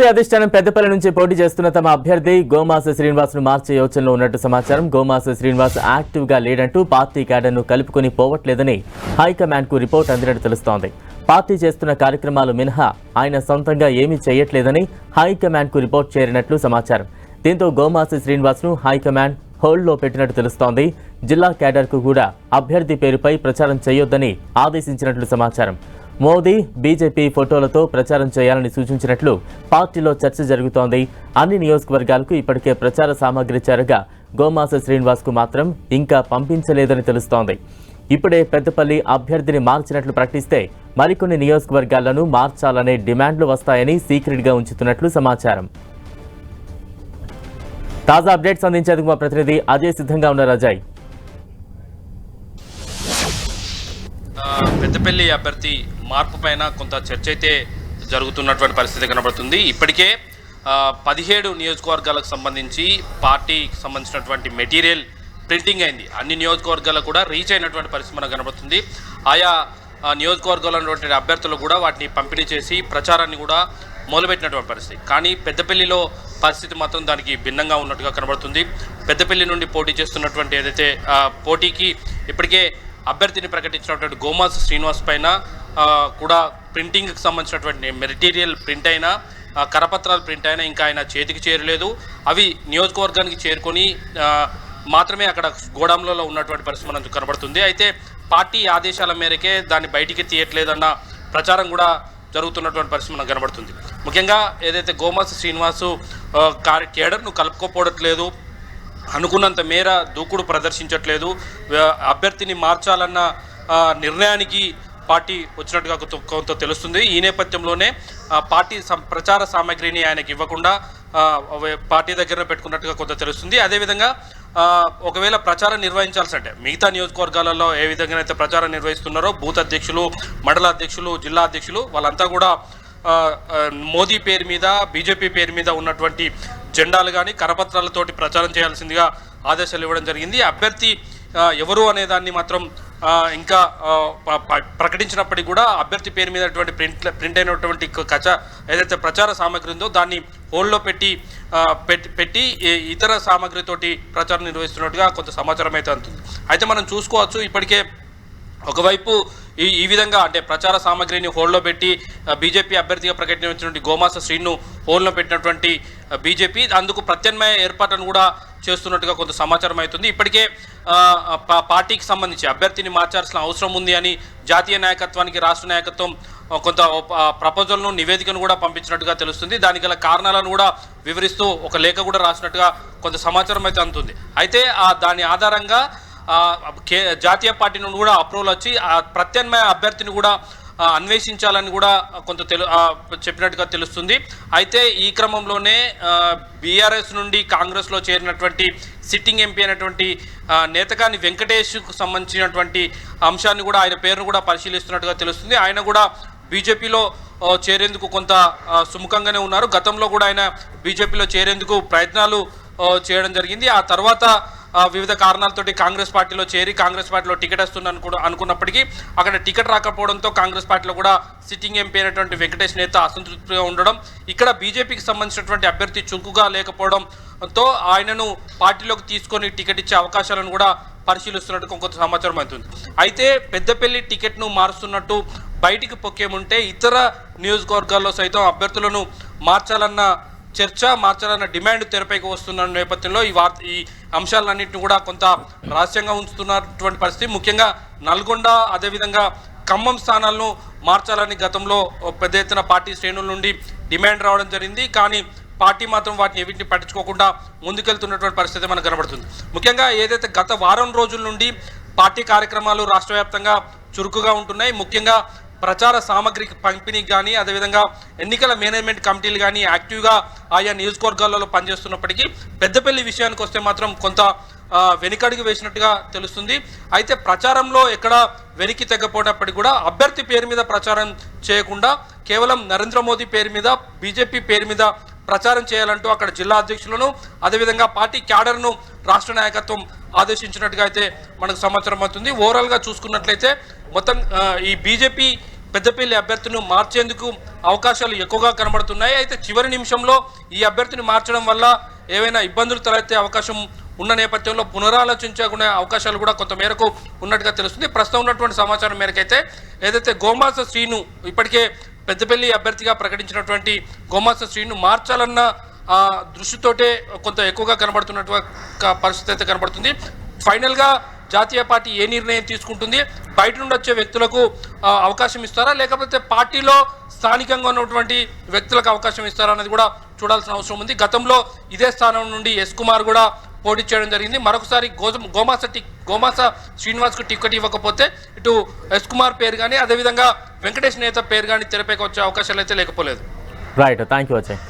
అధిష్టానం పెద్దపల్లి నుంచి పోటీ చేస్తున్న తమ అభ్యర్థి గోమాస శ్రీనివాస్ ను మార్చే యోచనలో ఉన్నట్టు సమాచారం. గోమాస శ్రీనివాస్ యాక్టివ్ గా లేడంటూ పార్టీ క్యాడర్ను కలుపుకొని పోవట్లేదని హైకమాండ్ కు రిపోర్ట్ అందినట్టు తెలుస్తోంది. పార్టీ చేస్తున్న కార్యక్రమాలు మినహా ఆయన సొంతంగా ఏమీ చేయట్లేదని హైకమాండ్ కు రిపోర్ట్ చేరినట్లు సమాచారం. దీంతో గోమాస శ్రీనివాస్ ను హైకమాండ్ హోల్డ్లో పెట్టినట్టు తెలుస్తోంది. జిల్లా క్యాడర్ కు కూడా అభ్యర్థి పేరుపై ప్రచారం చేయొద్దని ఆదేశించినట్లు సమాచారం. మోదీ బీజేపీ ఫోటోలతో ప్రచారం చేయాలని సూచించినట్లు పార్టీలో చర్చ జరుగుతోంది. అన్ని నియోజకవర్గాలకు ఇప్పటికే ప్రచార సామగ్రి చేరగా గోమాస శ్రీనివాస్ కు మాత్రం ఇంకా పంపించలేదని తెలుస్తోంది. ఇప్పుడే పెద్దపల్లి అభ్యర్థిని మార్చినట్లు ప్రకటిస్తే మరికొన్ని నియోజకవర్గాలను మార్చాలనే డిమాండ్లు వస్తాయని సీక్రెట్ గా ఉంచుతున్నట్లు సమాచారం. తాజా అప్డేట్స్ అందించేందుకు మా ప్రతినిధి అజయ్ సిద్ధంగా ఉన్నారు. అజయ్, పెద్దపల్లి అభ్యర్థి మార్పు పైన కొంత చర్చ అయితే జరుగుతున్నటువంటి పరిస్థితి కనబడుతుంది. ఇప్పటికే 17 నియోజకవర్గాలకు సంబంధించి పార్టీకి సంబంధించినటువంటి మెటీరియల్ ప్రింటింగ్ అయింది. అన్ని నియోజకవర్గాలకు కూడా రీచ్ అయినటువంటి పరిస్థితి మనకు కనబడుతుంది. ఆయా నియోజకవర్గాల్లో ఉన్నటువంటి అభ్యర్థులు కూడా వాటిని పంపిణీ చేసి ప్రచారాన్ని కూడా మొదలుపెట్టినటువంటి పరిస్థితి. కానీ పెద్దపల్లిలో పరిస్థితి మాత్రం దానికి భిన్నంగా ఉన్నట్టుగా కనబడుతుంది. పెద్దపల్లి నుండి పోటీ చేస్తున్నటువంటి ఏదైతే పోటీకి ఇప్పటికే అభ్యర్థిని ప్రకటించినటువంటి గోమాస శ్రీనివాస్ పైన కూడా ప్రింటింగ్కి సంబంధించినటువంటి మెటీరియల్ ప్రింట్ అయినా కరపత్రాలు ప్రింట్ అయినా ఇంకా ఆయన చేతికి చేరలేదు. అవి నియోజకవర్గానికి చేరుకొని మాత్రమే అక్కడ గోడాంలలో ఉన్నటువంటి పరిస్థితి మనకు కనబడుతుంది. అయితే పార్టీ ఆదేశాల మేరకే దాన్ని బయటికి తీయట్లేదన్న ప్రచారం కూడా జరుగుతున్నటువంటి పరిస్థితి మనకు కనబడుతుంది. ముఖ్యంగా ఏదైతే గోమాస శ్రీనివాసు కేడర్ను కలుపుకోపోవట్లేదు, అనుకున్నంత మేర దూకుడు ప్రదర్శించట్లేదు, అభ్యర్థిని మార్చాలన్న నిర్ణయానికి పార్టీ వచ్చినట్టుగా కొంత తెలుస్తుంది. ఈ నేపథ్యంలోనే పార్టీ ప్రచార సామాగ్రిని ఆయనకి ఇవ్వకుండా పార్టీ దగ్గర పెట్టుకున్నట్టుగా కొంత తెలుస్తుంది. అదేవిధంగా ఒకవేళ ప్రచారం నిర్వహించాల్సి అంటే మిగతా నియోజకవర్గాలలో ఏ విధంగా అయితే ప్రచారం నిర్వహిస్తున్నారో బూత్ అధ్యక్షులు, మండల అధ్యక్షులు, జిల్లా అధ్యక్షులు వాళ్ళంతా కూడా మోదీ పేరు మీద బీజేపీ పేరు మీద ఉన్నటువంటి జెండాలు కానీ కరపత్రాలతోటి ప్రచారం చేయాల్సిందిగా ఆదేశాలు ఇవ్వడం జరిగింది. అభ్యర్థి ఎవరు అనే దాన్ని మాత్రం ఇంకా ప్రకటించినప్పటికీ కూడా అభ్యర్థి పేరు మీద ప్రింట్ అయినటువంటి ఏదైతే ప్రచార సామాగ్రి ఉందో దాన్ని హోల్డ్లో పెట్టి ఇతర సామాగ్రితోటి ప్రచారం నిర్వహిస్తున్నట్టుగా కొంత సమాచారం అయితే అందుతుంది. అయితే మనం చూసుకోవచ్చు, ఇప్పటికే ఒకవైపు ఈ విధంగా అంటే ప్రచార సామాగ్రిని హోల్డ్లో పెట్టి బీజేపీ అభ్యర్థిగా ప్రకటించినటువంటి గోమాస శ్రీను హోల్డ్లో పెట్టినటువంటి బీజేపీ అందుకు ప్రత్యామ్నాయ ఏర్పాటును కూడా చేస్తున్నట్టుగా కొంత సమాచారం అవుతుంది. ఇప్పటికే పార్టీకి సంబంధించి అభ్యర్థిని మార్చాల్సిన అవసరం ఉంది అని జాతీయ నాయకత్వానికి రాష్ట్ర నాయకత్వం కొంత ప్రపోజల్ను నివేదికను కూడా పంపించినట్టుగా తెలుస్తుంది. దానికి గల కారణాలను కూడా వివరిస్తూ ఒక లేఖ కూడా రాసినట్టుగా కొంత సమాచారం అయితే అందుతుంది. అయితే దాని ఆధారంగా జాతీయ పార్టీ నుండి కూడా అప్రూవల్ వచ్చి ఆ ప్రత్యామ్నాయ అభ్యర్థిని కూడా అన్వేషించాలని కూడా కొంత చెప్పినట్టుగా తెలుస్తుంది. అయితే ఈ క్రమంలోనే బీఆర్ఎస్ నుండి కాంగ్రెస్లో చేరినటువంటి సిట్టింగ్ ఎంపీ అయినటువంటి నేతకాని వెంకటేష్కు సంబంధించినటువంటి అంశాన్ని కూడా ఆయన పేరును కూడా పరిశీలిస్తున్నట్టుగా తెలుస్తుంది. ఆయన కూడా బీజేపీలో చేరేందుకు కొంత సుముఖంగానే ఉన్నారు. గతంలో కూడా ఆయన బీజేపీలో చేరేందుకు ప్రయత్నాలు చేయడం జరిగింది. ఆ తర్వాత వివిధ కారణాలతోటి కాంగ్రెస్ పార్టీలో చేరి కాంగ్రెస్ పార్టీలో టికెట్ వస్తుందని కూడా అనుకున్నప్పటికీ అక్కడ టికెట్ రాకపోవడంతో కాంగ్రెస్ పార్టీలో కూడా సిట్టింగ్ ఎంపీ అయినటువంటి వెంకటేష్ నేత అసంతృప్తిగా ఉండడం, ఇక్కడ బీజేపీకి సంబంధించినటువంటి అభ్యర్థి చురుకుగా లేకపోవడంతో ఆయనను పార్టీలోకి తీసుకొని టికెట్ ఇచ్చే అవకాశాలను కూడా పరిశీలిస్తున్నట్టు కొంత సమాచారం అవుతుంది. అయితే పెద్దపల్లి టికెట్ను మారుస్తున్నట్టు బయటికి పొక్కేముంటే ఇతర నియోజకవర్గాల్లో సైతం అభ్యర్థులను మార్చాలన్న డిమాండ్ తెరపైకి వస్తున్న నేపథ్యంలో ఈ అంశాలన్నింటినీ కూడా కొంత రహస్యంగా ఉంచుతున్నటువంటి పరిస్థితి. ముఖ్యంగా నల్గొండ అదేవిధంగా ఖమ్మం స్థానాలను మార్చాలని గతంలో పెద్ద ఎత్తున పార్టీ శ్రేణుల నుండి డిమాండ్ రావడం జరిగింది. కానీ పార్టీ మాత్రం వాటిని ఎవరిని పట్టించుకోకుండా ముందుకెళ్తున్నటువంటి పరిస్థితి మనకు కనబడుతుంది. ముఖ్యంగా ఏదైతే గత వారం రోజుల నుండి పార్టీ కార్యక్రమాలు రాష్ట్ర వ్యాప్తంగా చురుకుగా ఉంటున్నాయి. ముఖ్యంగా ప్రచార సామగ్రికి పంపిణీకి కానీ అదేవిధంగా ఎన్నికల మేనేజ్మెంట్ కమిటీలు కానీ యాక్టివ్గా ఆయా నియోజకవర్గాలలో పనిచేస్తున్నప్పటికీ పెద్దపల్లి విషయానికి వస్తే మాత్రం కొంత వెనుకడుగు వేసినట్టుగా తెలుస్తుంది. అయితే ప్రచారంలో ఎక్కడ వెనక్కి తగ్గపోయినప్పటికీ కూడా అభ్యర్థి పేరు మీద ప్రచారం చేయకుండా కేవలం నరేంద్ర మోదీ పేరు మీద బీజేపీ పేరు మీద ప్రచారం చేయాలంటూ అక్కడ జిల్లా అధ్యక్షులను అదేవిధంగా పార్టీ క్యాడర్ను రాష్ట్ర నాయకత్వం ఆదేశించినట్టుగా అయితే మనకు సమాచారం అవుతుంది. ఓవరాల్గా చూసుకున్నట్లయితే మొత్తం ఈ బీజేపీ పెద్దపల్లి అభ్యర్థిని మార్చేందుకు అవకాశాలు ఎక్కువగా కనబడుతున్నాయి. అయితే చివరి నిమిషంలో ఈ అభ్యర్థిని మార్చడం వల్ల ఏవైనా ఇబ్బందులు తలెత్తే అవకాశం ఉన్న నేపథ్యంలో పునరాలోచించుకునే అవకాశాలు కూడా కొంత మేరకు ఉన్నట్టుగా తెలుస్తుంది. ప్రస్తుతం ఉన్నటువంటి సమాచారం మేరకైతే ఏదైతే గోమాస శ్రీను ఇప్పటికే పెద్దపల్లి అభ్యర్థిగా ప్రకటించినటువంటి గోమాస శ్రీను మార్చాలన్న దృష్టితోటే కొంత ఎక్కువగా కనబడుతున్నటువంటి పరిస్థితి అయితే కనబడుతుంది. ఫైనల్గా జాతీయ పార్టీ ఏ నిర్ణయం తీసుకుంటుంది, బయట నుండి వచ్చే వ్యక్తులకు అవకాశం ఇస్తారా, లేకపోతే పార్టీలో స్థానికంగా ఉన్నటువంటి వ్యక్తులకు అవకాశం ఇస్తారా అనేది కూడా చూడాల్సిన అవసరం ఉంది. గతంలో ఇదే స్థానం నుండి ఎస్ కుమార్ కూడా పోటీ చేయడం జరిగింది. మరొకసారి గోమాస శ్రీనివాస్కు టికెట్ ఇవ్వకపోతే ఇటు ఎస్ కుమార్ పేరు కానీ అదేవిధంగా వెంకటేష్ నేత పేరు కానీ తెరపైకి వచ్చే అవకాశాలు అయితే లేకపోలేదు. Right, thank you Ajay.